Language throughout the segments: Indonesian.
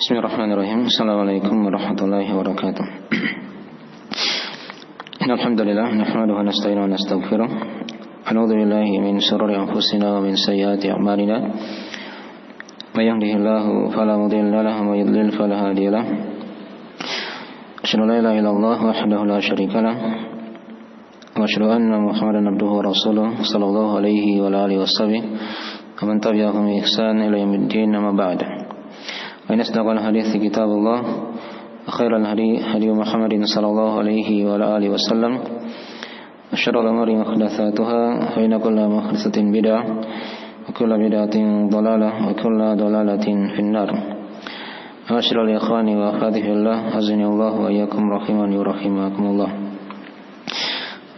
Bismillahirrahmanirrahim. Assalamualaikum warahmatullahi wabarakatuh. Alhamdulillah, nahmaduhu wa nasta'inuhu wa nastaghfiruh. A'udzu billahi min shururi anfusina wa min sayyiati a'malina. May yahdihillahu fala mudilla lahu wa may yudlil fala hadiya lahu. Asyhadu an la ilaha illallah wahdahu la syarika lahu wa asyhadu anna Muhammadan abduhu wa rasuluh sallallahu alaihi wa alihi washabbihi wa man tabi'ahum bi ihsan ila yaumiddin, amma ba'd. وإن أصدق الحديث كتاب الله وخير الهدي هدي محمد صلى الله عليه وعلى آله وسلم وشر الأمور محدثاتها فإن كل محدثة بدعة وكل بدعة ضلالة وكل ضلالة في النار. معاشر الإخوان وأخواتي في الله أعزني الله وإياكم رحمني ورحمكم الله.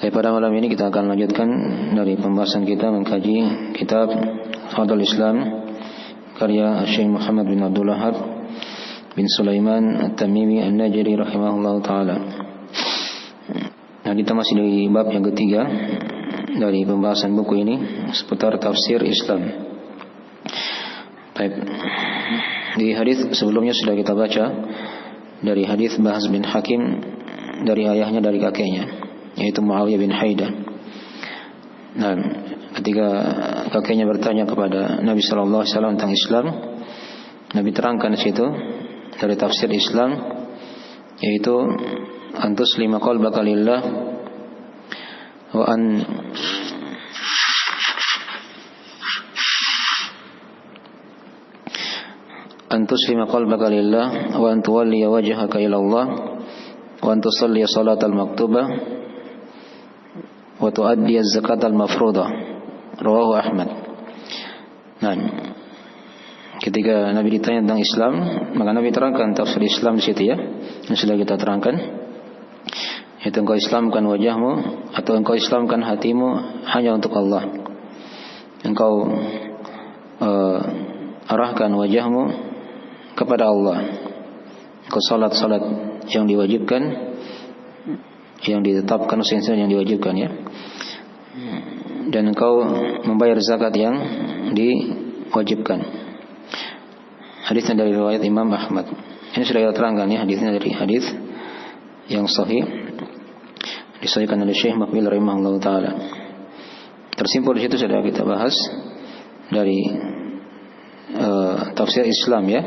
Pada malam ini kita akan lanjutkan dari pembahasan kita mengkaji kitab Fadhul Islam karya Syekh Muhammad bin Abdul Wahhab bin Sulaiman At-Tamimi An-Najri rahimahullah ta'ala. Nah, kita masih di bab yang ketiga dari pembahasan buku ini seputar tafsir Islam. Baik. Di hadis sebelumnya sudah kita baca dari hadis Bahz bin Hakim dari ayahnya dari kakeknya, yaitu Muawiyah bin Haidah. Nah, ketika kakeknya bertanya kepada Nabi sallallahu alaihi wasallam tentang Islam, Nabi terangkan di situ dari tafsir Islam, yaitu antuslima qalbaka lillah wa antuslima qalbaka lillah wa an tuwalliya wajhaka ila Allah wa an tusalli salatal maktubah wa tuaddi az-zakatal mafruḍah. Rawahu Ahmad. Nah, ketika Nabi ditanya tentang Islam, maka Nabi terangkan tafsir Islam di situ ya, yang sudah kita terangkan. Yaitu engkau Islamkan wajahmu atau engkau Islamkan hatimu hanya untuk Allah. Engkau arahkan wajahmu kepada Allah. Engkau salat yang diwajibkan, yang ditetapkan yang diwajibkan ya. Dan engkau membayar zakat yang diwajibkan. Hadisnya dari riwayat Imam Ahmad. Ini sudah kita terangkan ya, hadisnya dari hadis yang sahih disahihkan oleh Syekh Muqbil rahimahullah taala. Tersimpul di situ sudah kita bahas dari tafsir Islam ya.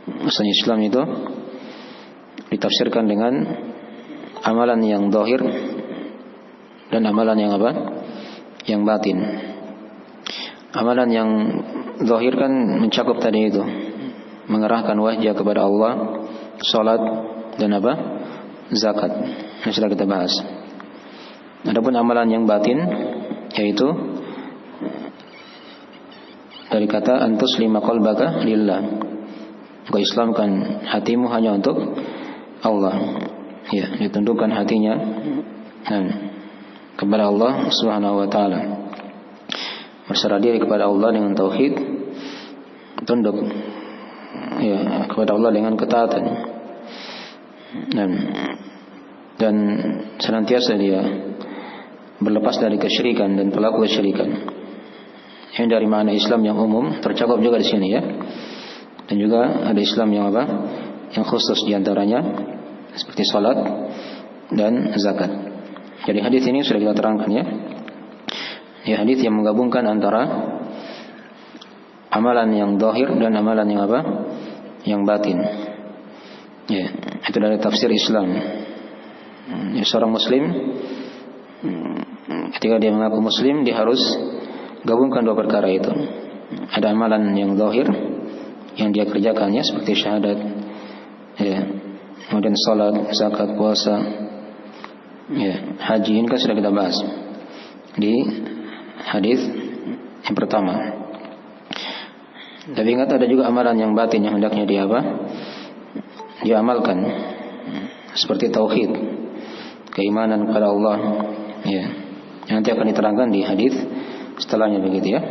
Maksudnya Islam itu ditafsirkan dengan amalan yang zahir dan amalan yang apa? Yang batin. Amalan yang zahir kan mencakup tadi itu, mengerahkan wajah kepada Allah, salat dan apa? Zakat. Ini sudah kita bahas. Adapun amalan yang batin, yaitu dari kata antuslima qalbaka lillah. Engkau Islamkan hatimu hanya untuk Allah. Ya, ditundukkan hatinya kepada Allah Subhanahu wa taala. Berserah diri kepada Allah dengan tauhid, tunduk ya kepada Allah dengan ketaatan. Dan senantiasa dia berlepas dari kesyirikan dan pelaku kesyirikan. Yang dari makna Islam yang umum tercakup juga di sini ya. Dan juga ada Islam yang apa? Yang khusus diantaranya seperti salat dan zakat. Jadi hadis ini sudah kita terangkan ya. Ya, hadis yang menggabungkan antara amalan yang zahir dan amalan yang apa? Yang batin. Ya, itu dari tafsir Islam. Ya, seorang muslim ketika dia mengaku muslim, dia harus gabungkan dua perkara itu. Ada amalan yang zahir yang dia kerjakannya seperti syahadat. Ya. Kemudian salat, zakat, puasa, ya, haji, ini kan sudah kita bahas di hadis yang pertama. Tapi ingat ada juga amalan yang batin yang hendaknya dia apa? Dia amalkan, seperti tauhid, keimanan kepada Allah, ya. Yang nanti akan diterangkan di hadis setelahnya begitu ya.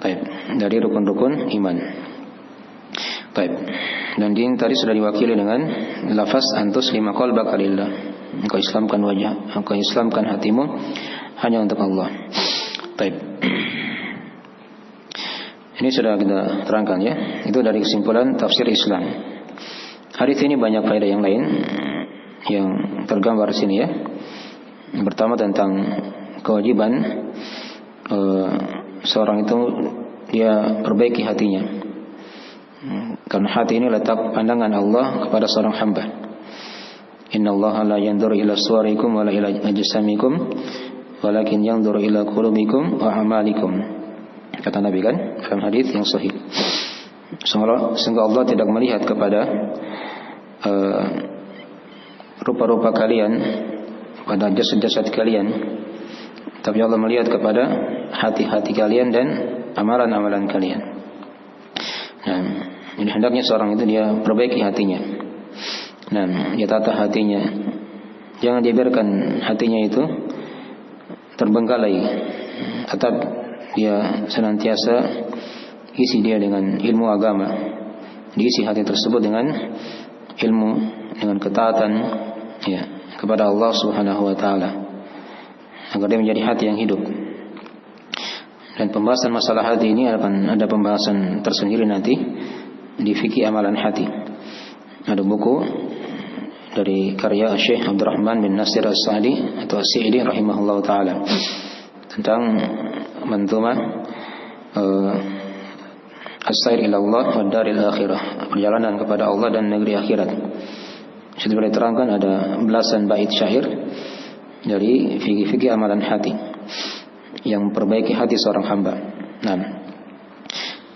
Baik, dari rukun-rukun iman. Baik. Dan ini tadi sudah diwakili dengan lafaz antuslima qalbaka lillah. Engkau Islamkan wajah, engkau Islamkan hatimu hanya untuk Allah. Baik. Ini sudah kita terangkan ya. Itu dari kesimpulan tafsir Islam. Hadis ini banyak faedah yang lain yang tergambar di sini ya. Yang pertama tentang kewajiban seorang itu dia perbaiki hatinya. Karena hati ini letak pandangan Allah kepada seorang hamba. Inna Allah la yanzuru ila suwarikum wa la ila ajsamikum walakin yanzuru ila qulubikum wa a'malikum. Kata Nabi kan dalam hadis yang sahih. Sehingga Allah tidak melihat kepada rupa-rupa kalian, pada jasad-jasad kalian, tapi Allah melihat kepada hati-hati kalian dan amalan-amalan kalian. Nah, jadi hendaknya seorang itu dia perbaiki hatinya. Nah, dia tata hatinya. Jangan dibiarkan hatinya itu terbengkalai. Tetap dia senantiasa isi dia dengan ilmu agama. Diisi hati tersebut dengan ilmu, dengan ketaatan ya kepada Allah Subhanahu wa taala, agar dia menjadi hati yang hidup. Dan pembahasan masalah hati ini akan ada pembahasan tersendiri nanti di fikih amalan hati. Ada buku dari karya Syekh Abdurrahman bin Nasir As-Sa'di atau As-Sa'di rahimahullah taala tentang manzumah As-Sair ila Allah wa Daril Akhirah, perjalanan kepada Allah dan negeri akhirat. Sudah diterangkan ada belasan bait syair dari fikih-fikih amalan hati yang memperbaiki hati seorang hamba. Nah,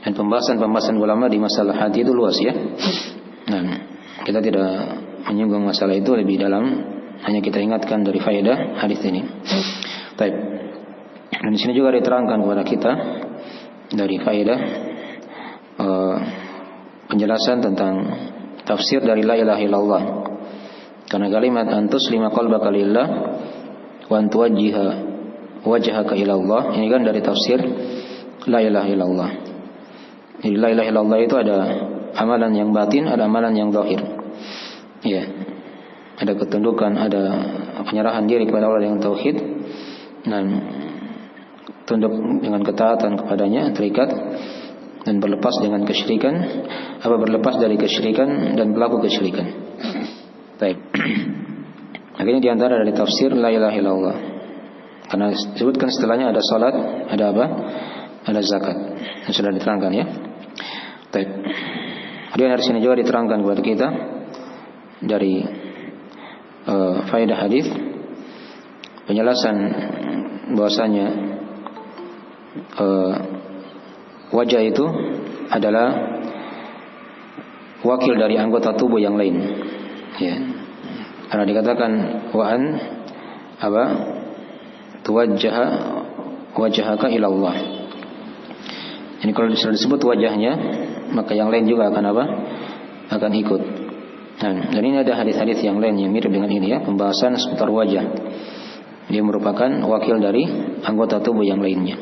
dan pembahasan ulama di masalah hati itu luas ya. Nah, kita tidak menyinggung masalah itu lebih dalam, hanya kita ingatkan dari faedah hadis ini. Baik. Dan di sini juga diterangkan kepada kita dari faedah penjelasan tentang tafsir dari la ilaha illallah. Karena kalimat antus lima qalbaka lillah wa antuwajjiha wajhaka ila Allah, ini kan dari tafsir la ilaha illallah. Jadi la ilaha illallah itu ada amalan yang batin, ada amalan yang zahir. Ya. Ada ketundukan, ada penyerahan diri kepada Allah dengan tauhid, dan tunduk dengan ketaatan kepadanya, terikat dan berlepas dengan kesyirikan, berlepas dari kesyirikan dan pelaku kesyirikan. Baik. Akhirnya di antara dari tafsir la ilaha illallah. Karena disebutkan setelahnya ada salat, ada apa? Ada zakat. Yang sudah diterangkan ya. Baik. Kemudian dari sini juga diterangkan kepada kita dari faedah hadis penjelasan bahwasanya wajah itu adalah wakil dari anggota tubuh yang lain. Ya. Karena dikatakan wa'an tuwajjaha wajhaka ila Allah. Ini kalau sudah disebut wajahnya, maka yang lain juga akan akan ikut. Nah, dan ini ada hadis-hadis yang lain yang mirip dengan ini ya, pembahasan seputar wajah. Dia merupakan wakil dari anggota tubuh yang lainnya.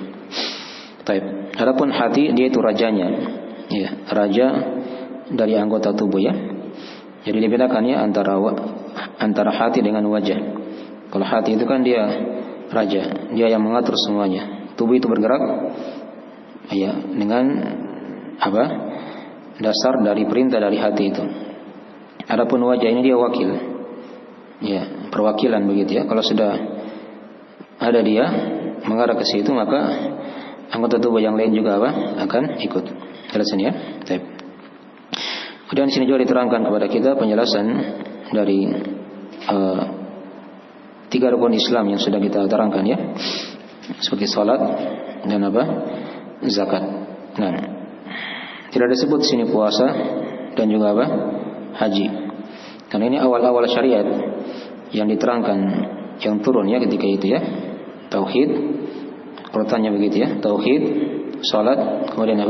Baik. Adapun hati, dia itu rajanya, ya, raja dari anggota tubuh ya. Jadi dibedakannya antara hati dengan wajah. Kalau hati itu kan dia raja, dia yang mengatur semuanya. Tubuh itu bergerak, ya, dengan dasar dari perintah dari hati itu. Adapun wajah ini dia wakil, ya, perwakilan begitu ya. Kalau sudah ada dia mengarah ke situ, maka anggota tubuh yang lain juga akan ikut. Jelas ini ya. Baik. Kemudian di sini juga diterangkan kepada kita penjelasan dari 3 rukun Islam yang sudah kita terangkan ya, seperti salat dan zakat. Nah, tidak disebut sini puasa dan juga haji. Karena ini awal-awal syariat yang diterangkan, yang turun ya ketika itu ya. Tauhid, urutannya begitu ya. Tauhid, salat, kemudian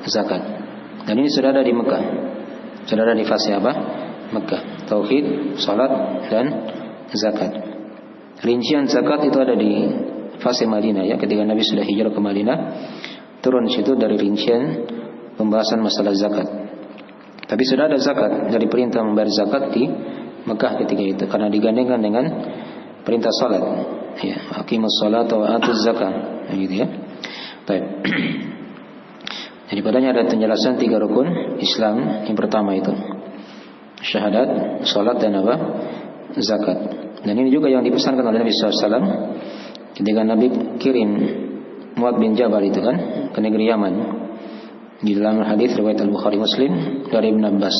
zakat. Dan ini sudah ada di Mekah. Sudah ada di fase Mekah. Tauhid, salat dan zakat. Rincian zakat itu ada di fase Madinah ya, ketika Nabi sudah hijrah ke Madinah. Turun di situ dari rincian pembahasan masalah zakat. Tapi sudah ada zakat, dari perintah membayar zakat di Mekah ketika itu, karena digandengkan dengan perintah salat. Ya, aqimus salata wa atuz zakat, gitu ya. Baik. Jadi padanya ada penjelasan 3 rukun Islam. Yang pertama itu syahadat, salat dan apa? Zakat. Dan ini juga yang dipesankan oleh Nabi SAW ketika Nabi kirim Mu'adz bin Jabal itu kan ke negeri Yaman. Di dalam hadis riwayat Al-Bukhari Muslim dari Ibn Abbas,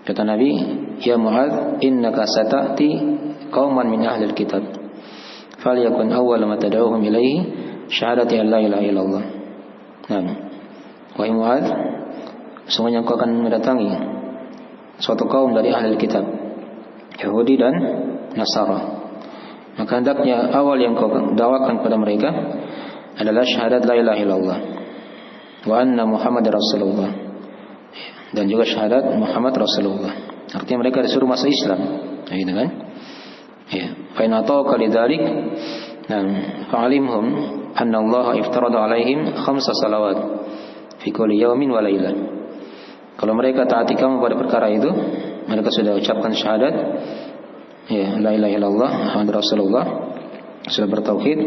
kata Nabi, "Ya Mu'adz, innaka sata'ti qauman min ahli al-kitab. Falyakun awwal ma tad'uuhum ilaihi syahadati an la ilaha illallah." Nah, wahai Mu'adz, sesungguhnya engkau akan mendatangi suatu kaum dari ahli kitab, Yahudi dan Nasara. Maka hendaknya awal yang kau dakwakan kepada mereka adalah syahadat la ilaha illallah wa anna Muhammadar Rasulullah, dan juga syahadat Muhammad Rasulullah. Artinya mereka disuruh masuk Islam, gitu kan? Ya, fa in ata'uka lidzalik, fa'alimhum anna Allah iftarada 'alaihim 5 salawat fi kulli yawmin wa lailah. Kalau mereka taati kamu pada perkara itu, mereka sudah ucapkan syahadat, ya, la ilaha illallah Muhammad Rasulullah, sudah bertauhid,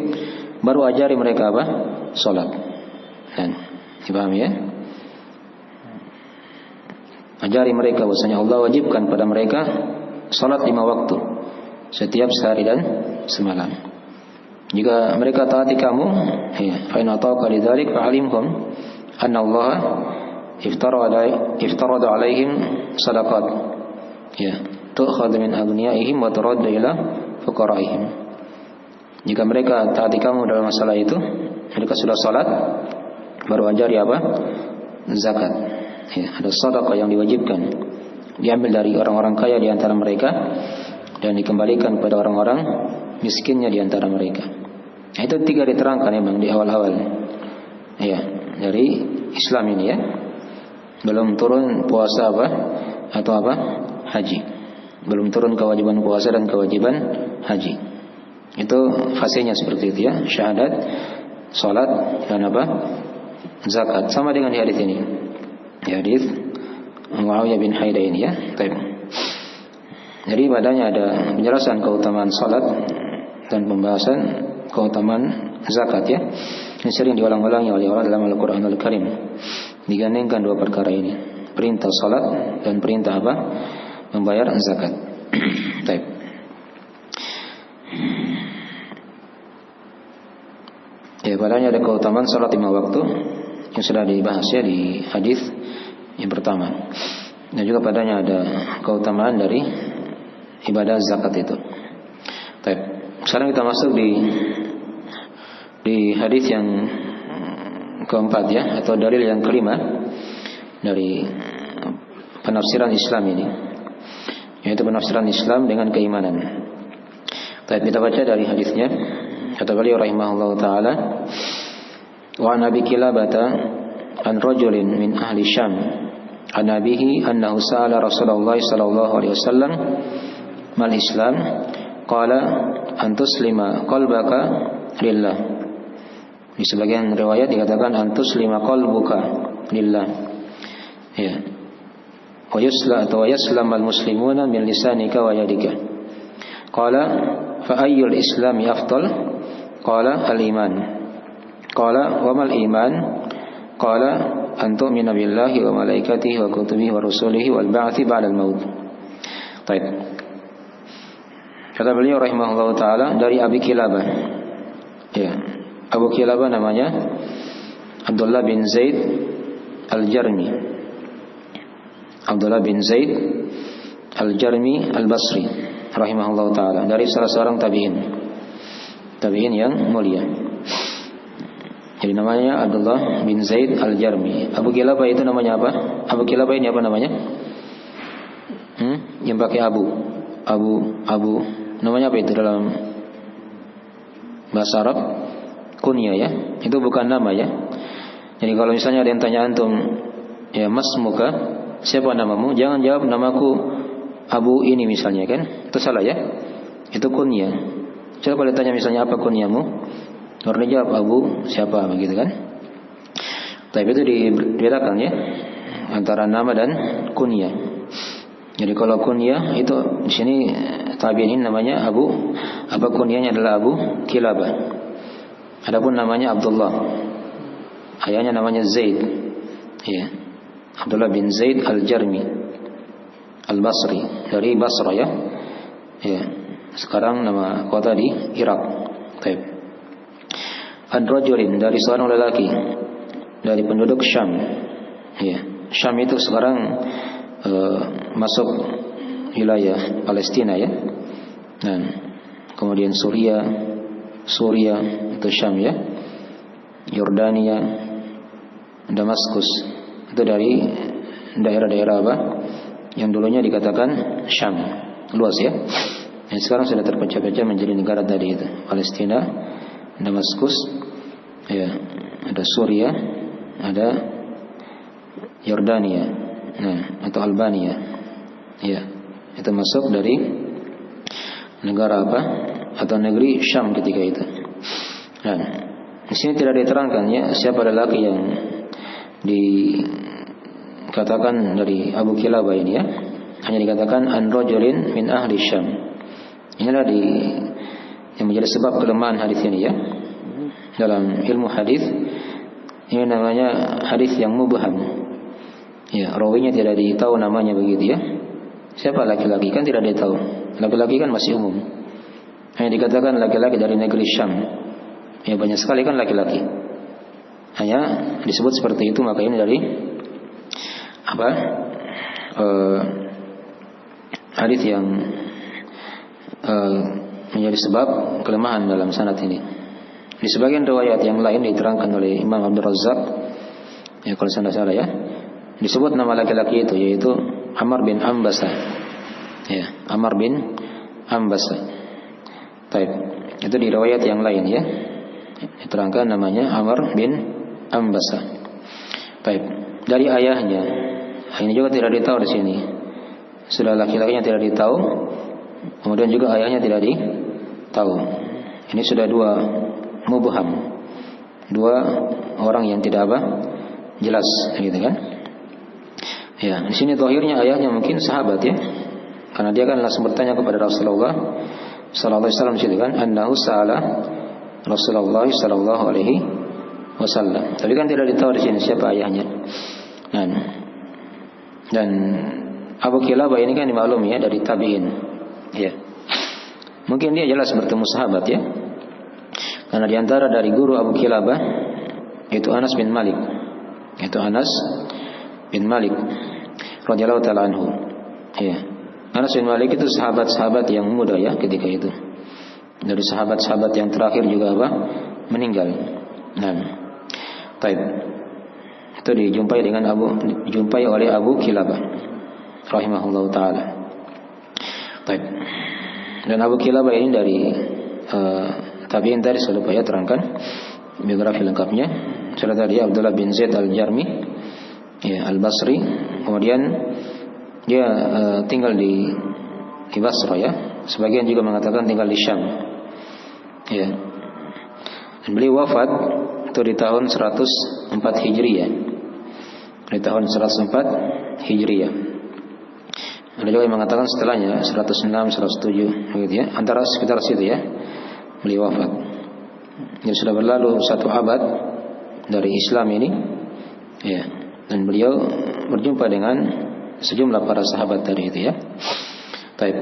baru ajari mereka apa? Salat. Dan dipahami ya? Ajari mereka bahwasanya Allah wajibkan pada mereka salat 5 waktu setiap sehari dan semalam. Jika mereka taati kamu, ya, fa in ata'uka lidzalik fa'alimhum anna Allah iftarada 'alaihim sadaqat, ya, tu'khadhu min aghniyaihim wa turaddu ila fuqaraihim. Jika mereka taati kamu dalam masalah itu, mereka sudah salat, baru ajari apa? Zakat. Ya, ada sedekah yang diwajibkan, diambil dari orang-orang kaya di antara mereka dan dikembalikan kepada orang-orang miskinnya di antara mereka. Nah, itu 3 diterangkan memang di awal-awal, ya, dari Islam ini ya. Belum turun puasa apa atau apa? Haji. Belum turun kewajiban puasa dan kewajiban haji. Itu fasenya seperti itu ya, syahadat, salat dan apa? Zakat. Sama dengan di hadis ini. Di hadis Muawiyah bin Haidah ini ya. Baik. Jadi padanya ada penjelasan keutamaan salat dan pembahasan keutamaan zakat ya. Ini sering diulang-ulangi oleh Allah dalam Al-Qur'anul Karim. Digandengkan 2 perkara ini, perintah salat dan perintah apa? Membayar zakat. Baik. Ya, padanya ada keutamaan salat 5 waktu yang sudah dibahas ya di hadis yang pertama. Dan juga padanya ada keutamaan dari ibadah zakat itu. Baik. Sekarang kita masuk di hadis yang keempat ya, atau dalil yang kelima dari penafsiran Islam ini, yaitu penafsiran Islam dengan keimanan. Baik, kita baca dari hadisnya. Kata beliau rahimahullahu taala, wa Nabi Kilabata an rajulin min ahli Syam an nabihi annahu sa'ala Rasulullah sallallahu alaihi wasallam mal Islam, qala an tuslima qalbaka lillah. Di sebagian riwayat dikatakan an tuslima qalbuka lillah. Ya. Wa yuslam al-muslimuna min lisanika wa yadika. Qala fa ayyul islami afdal? Qala al-iman. Qala wa mal iman? Qala an tu'mina billahi wa malaikatihi wa kutubihi wa rusulihi wal ba'thi ba'da al-maut. Baik. Kata beliau rahimahullahu taala dari Abi Kilabah. Ya. Abu Kilabah namanya Abdullah bin Zaid Al-Jarmi. Abdullah bin Zaid Al-Jarmi Al-Basri rahimahullahu taala, dari salah seorang tabi'in yang mulia. Jadi namanya Abdullah bin Zaid Al-Jarmi. Abu Kilabah itu namanya apa? Abu Kilabah ini apa namanya? Yang pakai Abu namanya apa itu dalam bahasa Arab? Kunya ya. Itu bukan nama ya. Jadi kalau misalnya ada yang tanya antum, ya mas muka, siapa namamu? Jangan jawab namaku Abu ini misalnya kan. Itu salah ya. Itu kunya. Coba kalau ditanya misalnya apa kunyamu, harus dijawab Abu siapa begitu kan. Tapi itu dibedakan ya antara nama dan kunya. Jadi kalau kunya itu di sini tabi'in namanya Abu, apa kunyanya adalah Abu Kilabah. Adapun namanya Abdullah, ayahnya namanya Zaid. Ya. Abdullah bin Zaid Al-Jarmi Al-Basri dari Basra ya. Ya. Sekarang nama kota di Irak. Baik. Ad-rajulin dari seorang lelaki dari penduduk Syam. Ya. Syam itu sekarang masuk wilayah Palestina ya. Dan kemudian Suriah itu Syam ya. Yordania, Damaskus itu dari daerah-daerah apa yang dulunya dikatakan Syam, luas ya. Yang sekarang sudah terpecah-pecah menjadi negara tadi itu. Palestina, Damaskus, ya, ada Suriah, ada Yordania, atau Albania. Ya, itu masuk dari negara apa? Atau negeri Syam ketika itu. Nah, di sini tidak diterangkan ya siapa lelaki yang dikatakan dari Abu Kilabah ini ya. Hanya dikatakan an rajulin min ahli Syam. Inilah yang menjadi sebab kelemahan hadis ini ya. Dalam ilmu hadis ini namanya hadis yang mubham. Ya, rawinya tidak ditahu namanya begitu ya. Siapa laki-laki kan tidak ditahu. Laki-laki kan masih umum. Hanya dikatakan laki-laki dari negeri Syam. Ya banyak sekali kan laki-laki. Hanya disebut seperti itu, maka ini dari apa? Hadis yang menjadi sebab kelemahan dalam sanad ini. Di sebagian riwayat yang lain diterangkan oleh Imam Abdul Razzaq, ya kalau saya tidak salah ya, disebut nama laki-laki itu yaitu Amr bin Ambasa. Ya, Amr bin Ambasa. Baik, itu di riwayat yang lain ya. Diterangkan namanya Amr bin Ambasa. Baik, dari ayahnya. Ini juga tidak ditahu di sini. Sudah laki-lakinya tidak ditahu, kemudian juga ayahnya tidak ditahu. Ini sudah dua mubham, dua orang yang tidak apa jelas, gitu kan? Ya, di sini zahirnya ayahnya mungkin sahabat ya, karena dia kan langsung bertanya kepada Rasulullah Sallallahu Alaihi Wasallam, gitu kan? Annahu sa'ala Rasulullah Sallallahu Alaihi Wasallam. Tapi kan tidak ditahu di sini siapa ayahnya. Dan Abu Kilabah ini kan dimaklumi ya dari tabi'in. Ya. Mungkin dia jelas bertemu sahabat ya. Karena diantara dari guru Abu Kilabah itu Anas bin Malik. Itu Anas bin Malik radhiyallahu taala anhu. Ya. Anas bin Malik itu sahabat-sahabat yang muda ya ketika itu. Dari sahabat-sahabat yang terakhir juga apa? Meninggal. Baik. Itu dijumpai oleh Abu Kilabah rahimahullahu taala. Baik. Dan Abu Kilabah ini dari tabi'in tadi sudah saya terangkan biografi lengkapnya. Sudah tadi Abdullah bin Zaid Al-Jarmi ya, Al-Basri. Kemudian dia tinggal di Basra ya. Sebagian juga mengatakan tinggal di Syam. Ya. Dan beliau wafat itu di tahun 104 Hijriah. Di tahun 104 Hijriah. Ada juga yang mengatakan setelahnya 106, 107 begitu ya. Antara sekitar situ ya. Beliau wafat. Jadi sudah berlalu 1 abad dari Islam ini. Ya. Dan beliau berjumpa dengan sejumlah para sahabat tadi itu ya. Baik.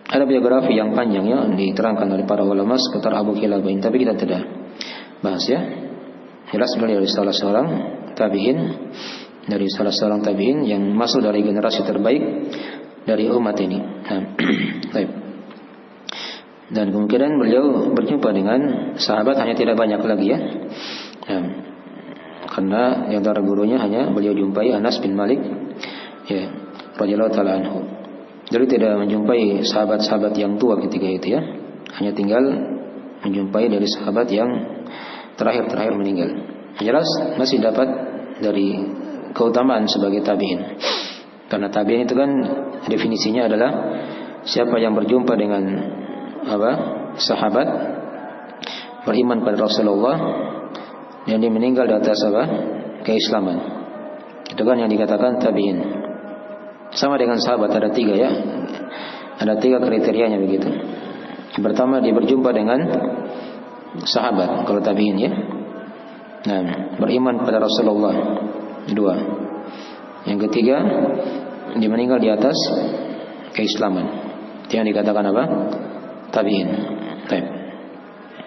Ada biografi yang panjang ya diterangkan oleh para ulama seputar Abu Kilabah, tapi kita tidak bahas ya. Jelas beliau dari salah seorang tabi'in yang masuk dari generasi terbaik dari umat ini. Baik. Dan kemungkinan beliau berjumpa dengan sahabat hanya tidak banyak lagi ya. Karena yang antara gurunya hanya beliau jumpai Anas bin Malik ya radhiyallahu taala anhu. Jadi tidak menjumpai sahabat-sahabat yang tua ketika itu ya. Hanya tinggal menjumpai dari sahabat yang terakhir meninggal. Jelas masih dapat dari keutamaan sebagai tabi'in. Karena tabi'in itu kan definisinya adalah siapa yang berjumpa dengan sahabat beriman pada Rasulullah yang dia meninggal di atas keislaman. Itu kan yang dikatakan tabi'in. Sama dengan sahabat ada 3 ya. Ada 3 kriterianya begitu. Yang pertama dia berjumpa dengan sahabat kalau tabi'in ya. Beriman pada Rasulullah 2. Yang ketiga, dia meninggal di atas keislaman. Itu yang dikatakan apa? Tabi'in. Baik.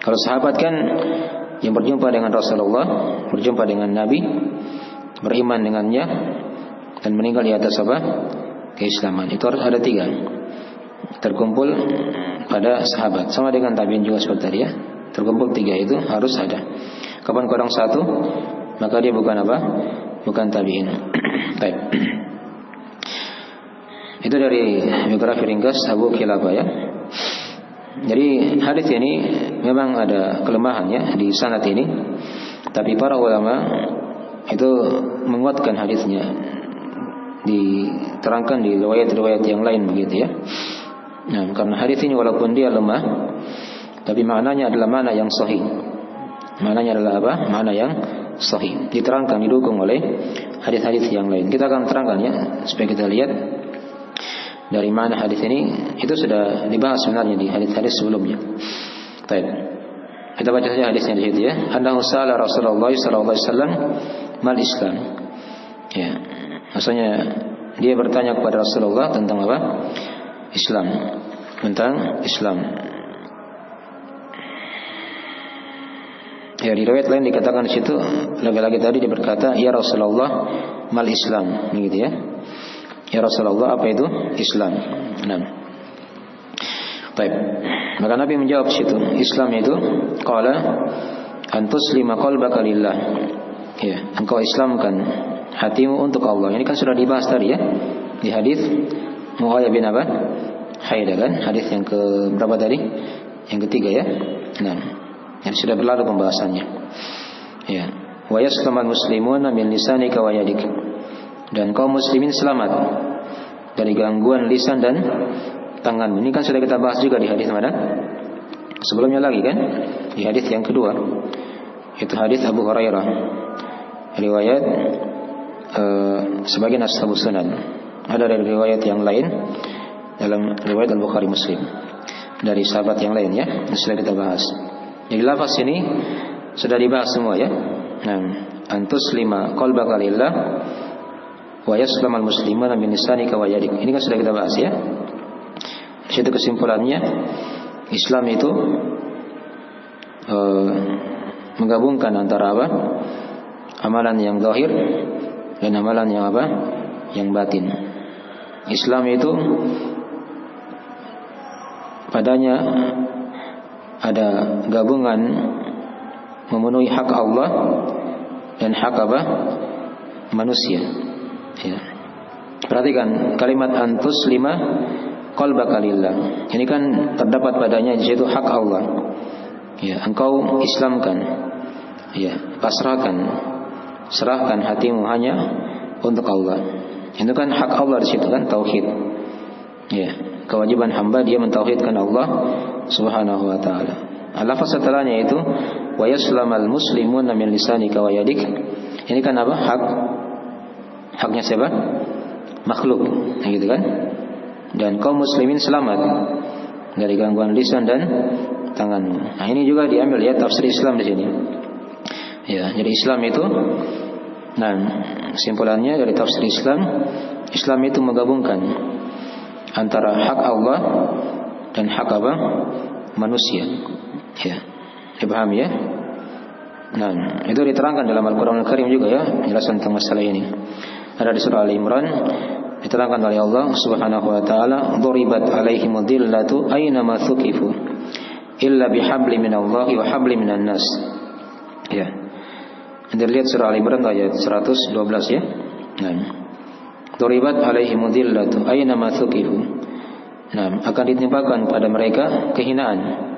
Kalau sahabat kan yang berjumpa dengan Rasulullah, berjumpa dengan Nabi, beriman dengannya, dan meninggal di atas apa? Keislaman. Itu harus ada 3 terkumpul pada sahabat. Sama dengan tabi'in juga seperti tadi ya. Terkumpul 3 itu harus ada. Kapan kurang 1, maka dia bukan apa? Bukan tabi'in. Baik. Itu dari biografi ringkas Abu Kilabah ya. Jadi hadis ini memang ada kelemahannya di sanad ini, tapi para ulama itu menguatkan hadisnya, diterangkan di riwayat-riwayat yang lain begitu ya. Nah, karena hadis ini walaupun dia lemah, tapi maknanya adalah makna yang sahih. Maknanya adalah apa? Makna yang sahih. Diterangkan, didukung oleh hadis-hadis yang lain. Kita akan terangkan ya, supaya kita lihat dari mana hadis ini. Itu sudah dibahas sebenarnya di hadis-hadis sebelumnya. Baik. Kita baca saja hadisnya di situ ya. Annahu sa'ala Rasulullah sallallahu alaihi wasallam mal Islam. Ya. Maksudnya dia bertanya kepada Rasulullah tentang apa? Islam. Tentang Islam. Ya, di riwayat lain dikatakan di situ, lagi-lagi tadi dia berkata, "Ya Rasulullah, mal Islam." Begitu ya. Ya Rasulullah, apa itu Islam? Nah. Baik. Maka Nabi menjawab situ, Islam itu qala an tuslima qalbaka lillah. Ya, engkau islamkan hatimu untuk Allah. Ini kan sudah dibahas tadi ya di hadis Muawiyah bin apa? Haidah kan? Hadis yang ke berapa tadi? Yang ketiga ya. Nah, yang sudah berlalu pembahasannya. Ya. Wa yaslamal muslimuna min lisanika wa yadik. Dan kaum muslimin selamat dari gangguan lisan dan tangan. Ini kan sudah kita bahas juga di hadis mana? Sebelumnya lagi kan? Di hadis yang kedua. Itu hadis Abu Hurairah. Riwayat sebagian ashabus sunan. Ada dari riwayat yang lain dalam riwayat Al-Bukhari Muslim. Dari sahabat yang lain ya. Sudah kita bahas. Jadi lafaz ini sudah dibahas semua ya. Nah, antus lima qalbaka lillah wa yaslamal muslimuna min lisanika wa yadik. Ini kan sudah kita bahas ya. Di situ kesimpulannya Islam itu menggabungkan antara apa? Amalan yang zahir dan amalan yang apa? Yang batin. Islam itu padanya ada gabungan memenuhi hak Allah dan hak apa? Manusia. Ya. Perhatikan kalimat antus lima qalbaka lillah. Ini kan terdapat padanya di situ hak Allah. Ya, engkau islamkan. Ya, pasrahkan, serahkan hatimu hanya untuk Allah. Itu kan hak Allah di situ kan tauhid. Ya, kewajiban hamba dia mentauhidkan Allah Subhanahu wa taala. Lafaz setelahnya itu wa yaslamal muslimuna min lisanika wa yadik. Ini kan apa? Haknya siapa? Makhluk, gitu kan? Dan kaum muslimin selamat dari gangguan lisan dan tanganmu. Nah, ini juga diambil ya tafsir Islam di sini. Ya, jadi Islam itu, nah, kesimpulannya dari tafsir Islam, Islam itu menggabungkan antara hak Allah dan hak apa? Manusia. Ya, dipahami ya? Nah, itu diterangkan dalam Al-Quran Al-Karim juga ya, penjelasan tentang masalah ini. Ada di surah Al-Imran diterangkan oleh Allah Subhanahu wa taala, "Duribat 'alaihimud dillatu aina ma thuqifu illa bihabli minallahi wa habli minan nas." Ya. Anda lihat surah Al-Imran ayat 112 ya. Nah. Duribat 'alaihimud dillatu aina ma thuqifu. Nah, akan ditimpakan pada mereka kehinaan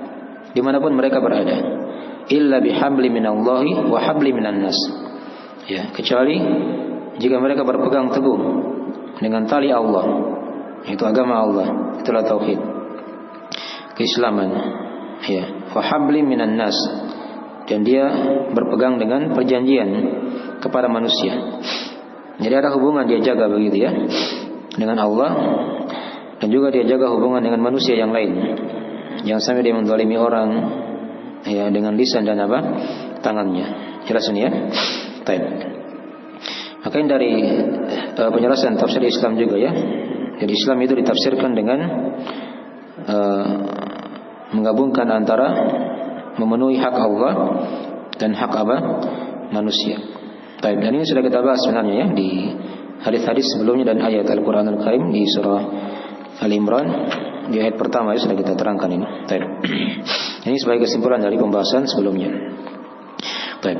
dimanapun mereka berada. Illa bihabli minallahi wa habli minan nas. Ya, kecuali jika mereka berpegang teguh dengan tali Allah, itu agama Allah, itulah tauhid, keislaman. Ya, wa habli minan nas, dan dia berpegang dengan perjanjian kepada manusia. Jadi ada hubungan dia jaga begitu ya dengan Allah, dan juga dia jaga hubungan dengan manusia yang lain. Jangan sampai dia menzalimi orang ya dengan lisan dan apa? Tangannya. Jelas ini ya? Baik. Makanya dari penjelasan tafsir Islam juga ya. Jadi Islam itu ditafsirkan dengan menggabungkan antara memenuhi hak Allah dan hak apa? Manusia. Baik, dan ini sudah kita bahas sebenarnya ya di hadis-hadis sebelumnya dan ayat Al-Qur'an Al-Karim di surah Al-Imran di ayat pertama ya sudah kita terangkan ini. Baik. Ini sebagai kesimpulan dari pembahasan sebelumnya. Baik.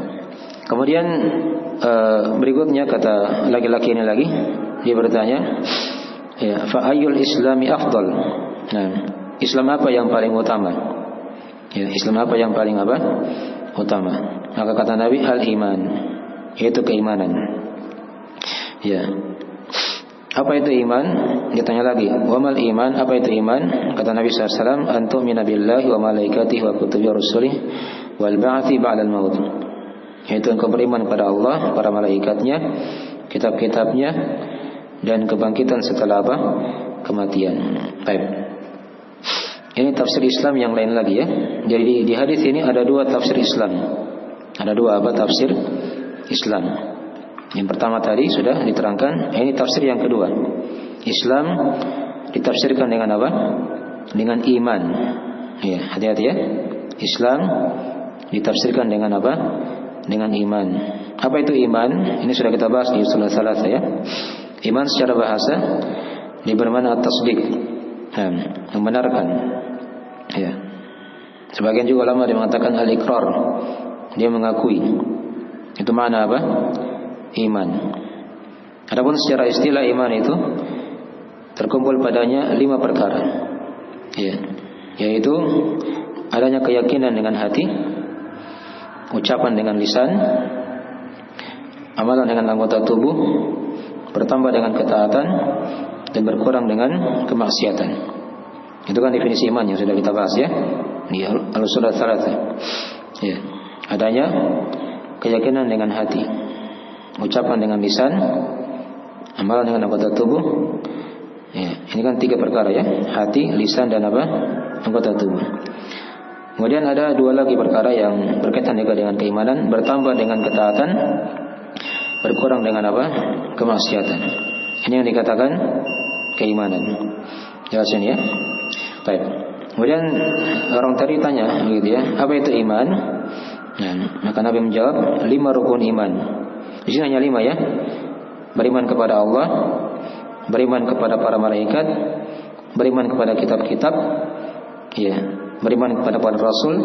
Kemudian berikutnya kata laki-laki ini lagi, dia bertanya, ya, fa ayyul islami afdal? Nah, Islam apa yang paling utama? Ya, Islam apa yang paling apa? Utama. Maka kata Nabi al-iman, yaitu keimanan. Ya. Apa itu iman? Dia tanya lagi, wa mal iman? Apa itu iman? Kata Nabi sallallahu alaihi wasallam, antu'mina billahi wa malaikatihi wa kutubihi wa rusulihi wal ba'thi ba'dal maut. Yaitu engkau beriman kepada Allah, para malaikatnya, kitab-kitabnya, dan kebangkitan setelah apa? Kematian. Baik. Ini tafsir Islam yang lain lagi ya. Jadi di hadis ini ada dua tafsir Islam. Ada dua apa tafsir Islam. Yang pertama tadi sudah diterangkan. Ini tafsir yang kedua. Islam ditafsirkan dengan apa? Dengan iman. Ya, hati-hati ya. Islam ditafsirkan dengan apa? Dengan iman. Apa itu iman? Ini sudah kita bahas di usul salasa ya. Iman secara bahasa bermakna tasdik, membenarkan. Ya. Sebagian juga ulama dia mengatakan al-iqrar, dia mengakui. Itu makna apa? Iman. Adapun secara istilah iman itu terkumpul padanya 5 perkara. Ya. Yaitu adanya keyakinan dengan hati, ucapan dengan lisan, amalan dengan anggota tubuh, bertambah dengan ketaatan, dan berkurang dengan kemaksiatan. Itu kan definisi iman yang sudah kita bahas ya di al-usul ats-tsalatsa. Ya, adanya keyakinan dengan hati, ucapan dengan lisan, amalan dengan anggota tubuh. Ya, ini kan 3 perkara ya, hati, lisan, dan apa? Anggota tubuh. Kemudian ada 2 lagi perkara yang berkaitan juga dengan keimanan, bertambah dengan ketaatan, berkurang dengan apa? Kemaksiatan. Ini yang dikatakan keimanan. Jelasin ya. Baik. Kemudian orang tadi tanya gitu ya, apa itu iman? Nah, maka Nabi menjawab 5 rukun iman. Di sini hanya 5 ya. Beriman kepada Allah, beriman kepada para malaikat, beriman kepada kitab-kitab, ya, beriman kepada para rasul,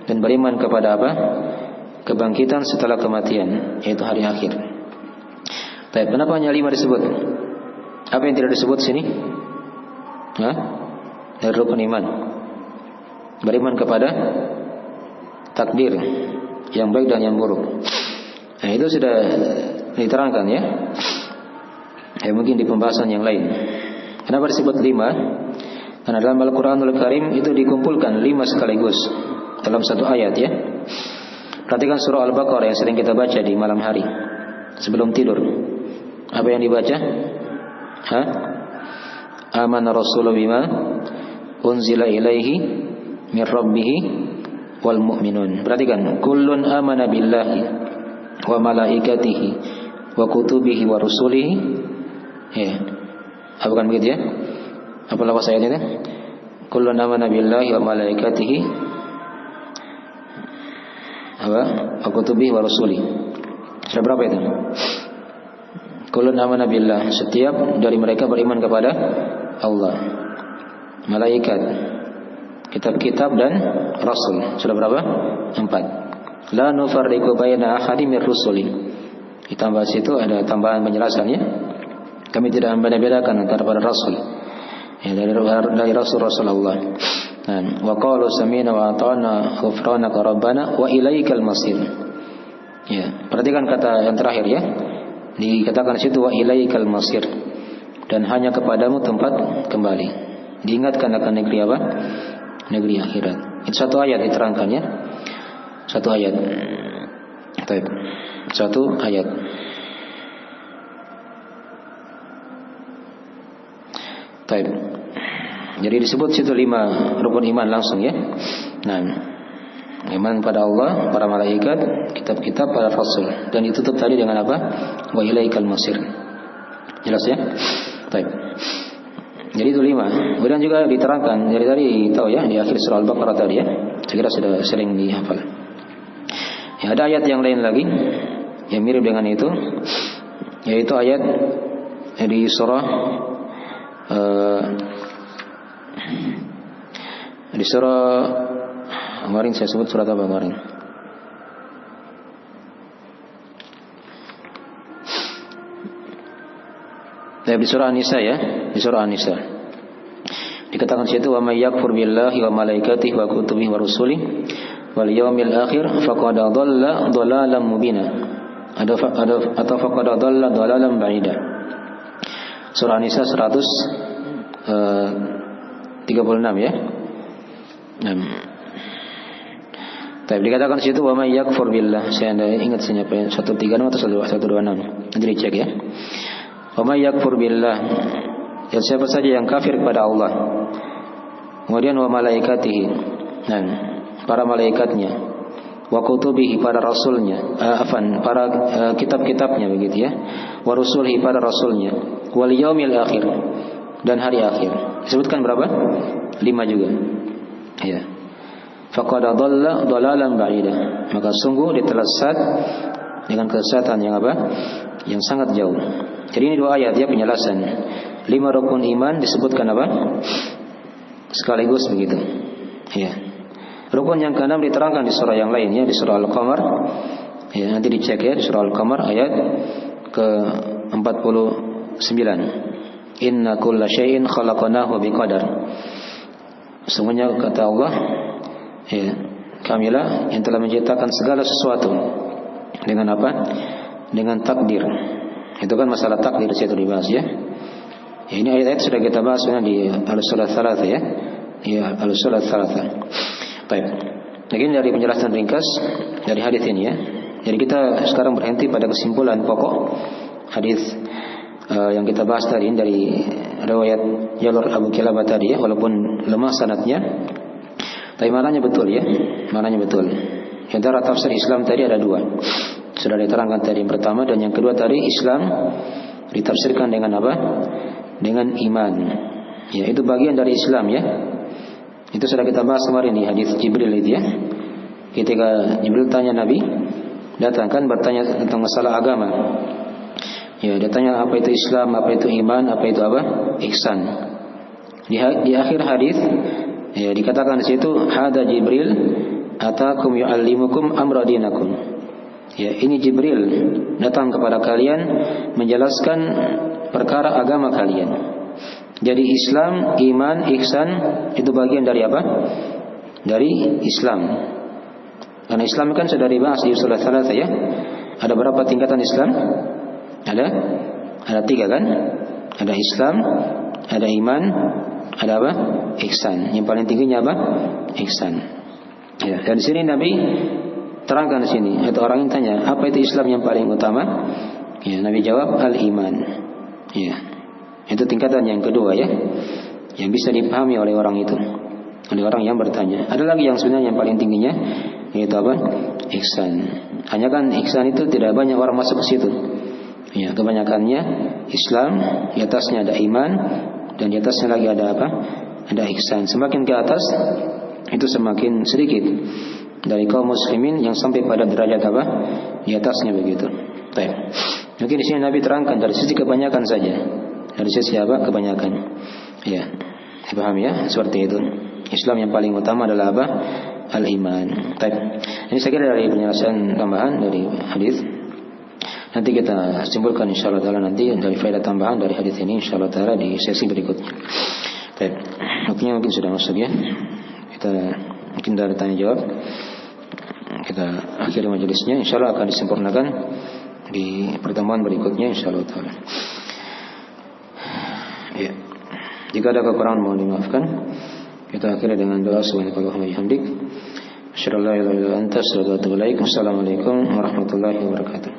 dan beriman kepada apa? Kebangkitan setelah kematian, yaitu hari akhir. Baik, kenapa hanya 5 disebut? Apa yang tidak disebut sini? Hah? Dari rukun iman. Beriman kepada takdir yang baik dan yang buruk. Nah, itu sudah diterangkan ya. Ya mungkin di pembahasan yang lain. Kenapa disebut 5? Karena dalam Al-Quranul Karim itu dikumpulkan 5 sekaligus dalam satu ayat ya. Perhatikan surah Al-Baqarah yang sering kita baca di malam hari sebelum tidur. Apa yang dibaca? Hah? Amana Rasulullah bima unzila ilaihi min rabbih wal mu'minun. Perhatikan, kullun amana billahi wa malaikatihi wa kutubihi wa rusulihi. Ya. Apa kan begitu ya? Apa lafaz ayatnya? Kullun amana billahi wa malaikatihi wa kutubihi wa rusulihi. Sudah berapa itu? Kullun amana billah, setiap dari mereka beriman kepada Allah, malaikat, kitab-kitab, dan rasul. Sudah berapa? 4. La nufarriqu baina ahadin min rusuli. Ditambah situ ada tambahan penjelasannya. Kami tidak membeda-bedakan antara para rasul. Ya, dari rasul Allah. Wa qalu sami'na wa ata'na ghufranaka rabbana wa ilaikal masir. Ya, perhatikan kata yang terakhir ya. Dikatakan situ wa ilaikal masir, dan hanya kepadamu tempat kembali. Diingatkan akan negeri apa? Negeri akhirat. Itu satu ayat diterangkan ya. Satu ayat. Baik. Satu ayat. Baik. Jadi disebut situ 5 rukun iman langsung ya. Nah, Iman pada Allah, para malaikat, kitab-kitab, para rasul. Dan ditutup tadi dengan apa? Wa ilaikal masir. Jelas ya? Baik. Jadi itu 5. Kemudian juga diterangkan dari tadi tahu ya di akhir surah Al-Baqarah tadi ya. Saya kira sudah sering dihafal. Ya, ada ayat yang lain lagi yang mirip dengan itu, yaitu ayat di surah kemarin saya sebut surat apa kemarin? Di surah An-Nisa ya, di surah An-Nisa. Dikatakan situ wa may yakfur billahi wa malaikatihi wa kutubihi wa rusulihi wal yaumil akhir faqad dhalla dhalalan mubina. Atau faqad dhalla dhalalan ba'ida. Surah An-Nisa 136 ya. Tapi dikatakan situ wa may yakfur billah. Saya ingat siapa ya? 136 atau 126. Nanti dicek ya. Wa may yakfur billah. Ya, siapa saja yang kafir kepada Allah. Kemudian wa malaikatihi. Dan para malaikatnya. Wa kutubihi, para rasulnya. Para kitab-kitabnya begitu ya. Wa rusulihi, para rasulnya. Wal yaumil akhir, dan hari akhir. Disebutkan berapa? 5 juga. Ya. Faqad dhalla dhalalan ba'ida. Maka sungguh ditelasat dengan kesesatan yang apa? Yang sangat jauh. Jadi ini 2 ayat ya penjelasan. 5 rukun iman disebutkan apa? Sekaligus begitu. Ya. Rukun yang ke-6 diterangkan di surah yang lain ya, di surah Al-Qamar. Ya, nanti dicek ya di surah Al-Qamar ayat ke-49. Inna kulla syai'in khalaqnahu biqadar. Sesungguhnya kata Allah, ya, kamilah yang telah menciptakan segala sesuatu dengan apa? Dengan takdir. Itu kan masalah takdir situ dibahas ya. Ya, ini ayat-ayat sudah kita bahas di Al-Sulat Tsalatsa ya. Ya, Al-Sulat Tsalatsa. Baik. Lagi dari penjelasan ringkas dari hadis ini ya. Jadi kita sekarang berhenti pada kesimpulan pokok hadis yang kita bahas tadi dari riwayat jalur Abu Kilabah tadi ya, walaupun lemah sanadnya. Tapi maknanya betul ya. Maknanya betul. Di antara tafsir Islam tadi ada 2. Sudah diterangkan tadi yang pertama, dan yang kedua tadi Islam ditafsirkan dengan apa? Dengan iman. Ya, itu bagian dari Islam ya. Itu sudah kita bahas kemarin di hadis Jibril itu ya. Ketika Jibril tanya Nabi, datang kan bertanya tentang masalah agama. Ya, dia tanya apa itu Islam, apa itu iman, apa itu apa? Ihsan. Di akhir hadis ya dikatakan di situ hada Jibril atakum yu'allimukum amra dinakum. Ya, ini Jibril datang kepada kalian menjelaskan perkara agama kalian. Jadi Islam, iman, ihsan itu bagian dari apa? Dari Islam. Karena Islam kan sudah dibahas di Surat Tsalatsa ya. Ada berapa tingkatan Islam? Ada 3 kan? Ada Islam, ada iman, ada apa? Ihsan. Yang paling tingginya apa? Ihsan. Ya, dan di sini Nabi terangkan di sini. Itu orang yang tanya, apa itu Islam yang paling utama? Ya, Nabi jawab al-iman. Ya. Itu tingkatan yang kedua ya, yang bisa dipahami oleh orang itu, oleh orang yang bertanya. Ada lagi yang sebenarnya yang paling tingginya, yaitu apa? Ihsan. Hanya kan ihsan itu tidak banyak orang masuk ke situ. Ya, kebanyakannya Islam, di atasnya ada iman, dan di atasnya lagi ada apa? Ada ihsan. Semakin ke atas itu semakin sedikit dari kaum muslimin yang sampai pada derajat apa? Di atasnya begitu. Baik. Mungkin di sini Nabi terangkan dari sisi kebanyakan saja. Dari sisi apa? Kebanyakan. Ya. Dipahami ya? Seperti itu. Islam yang paling utama adalah apa? Al-iman. Baik. Ini saya kira dari penjelasan tambahan dari hadis. Nanti kita simpulkan insyaallah taala nanti dari faedah tambahan dari hadis ini insyaallah taala di sesi berikutnya. Baik. Waktunya mungkin sudah masuk ya. Kita mungkin dari tanya jawab. Kita akhiri majelisnya, insyaallah akan disempurnakan di pertemuan berikutnya insyaallah taala. Ya. Jika ada kekurangan mohon dimaafkan. Kita akhiri dengan doa subhanakallahumma wa bihamdik asyhadu an la ilaha illa anta astaghfiruka wa atubu ilaik. Wassalamualaikum warahmatullahi wabarakatuh.